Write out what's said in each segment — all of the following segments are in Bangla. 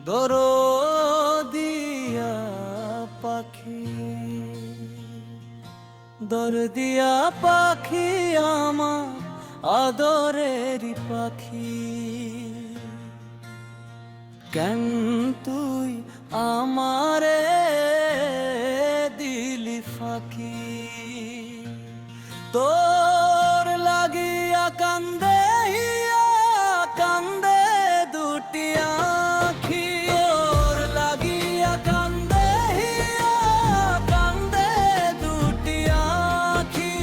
দরদিয়া পাখি, দরদিয়া পাখি আমার আদরেরই পাখি। কেন তুই আমারে দিলি ফাঁকি? তোর লাগিয়া কান্দে হিয়া কান্দে দুটি আখি, তোর লাগিয়া কান্দে হিয়া কান্দে দুটি আখি।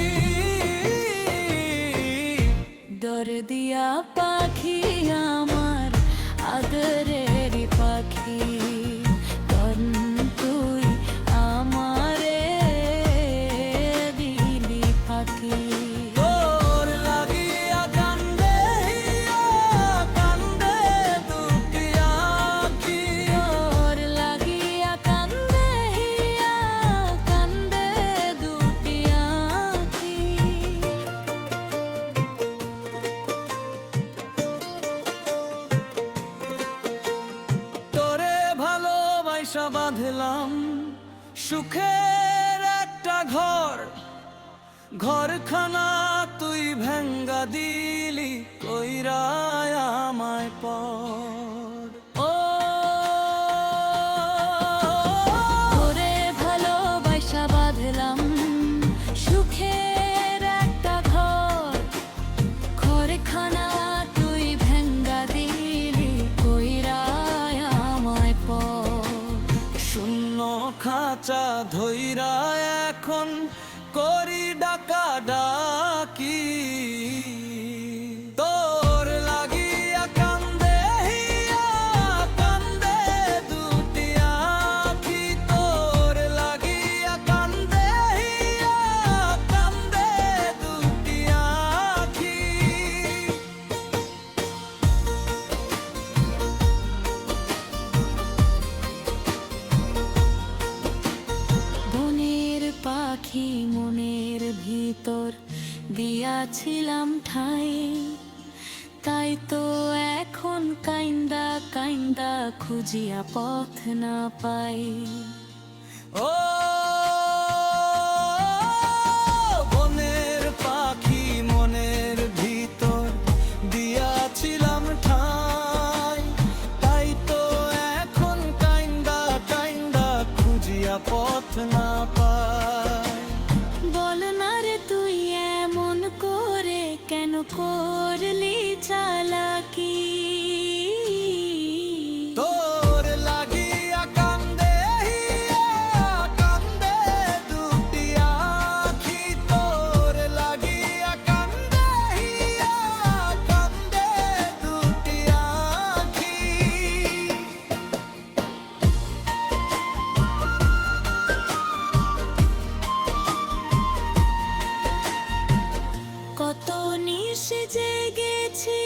দরদিয়া পাখি আমার আদরের পাখি, কেন তুই আমারে দিলি ফাঁকি? তোর লাগিয়া কান্দে হিয়া কান্দে দুটি আখি, তোর লাগিয়া কান্দে হিয়া কান্দে দুটি আখি। তোরে ভালোবাসা বাঁধলাম সুখের একটা ঘর, ঘরখানা তুই ভেঙ্গা দিলি কইরা আমায় পর। ও তোরে ভালোবাসা বাঁধলাম সুখের একটা ঘর, ঘরখানা তুই ভেঙ্গা দিলি কইরা আমায় পর। শূন্য খাঁচা ধইরা এখন করি ডাকা ডাকি, তোর লাগিয়া কান্দে হিয়া কান্দে দুটি আখি, তোর লাগিয়া কান্দে হিয়া কান্দে দুটি আখি। বনের পাখি মনের ভিতর দিয়াছিলাম ঠাই, তাই তো এখন কাইন্দা কাইন্দা খুঁজিয়া পথ না পাই। ও বনের পাখি মনের ভিতর দিয়াছিলাম ঠাই, তাই তো এখন কাইন্দা কাইন্দা খুঁজিয়া পথ না পাই। বল না রে তুই এমন করে কেন করলি চালাকি? তোর লাগিয়া কান্দে হিয়া কান্দে দুটি আখি, তোর লাগিয়া কান্দে হিয়া কান্দে দুটি আখি। কত নিশে জেগেছি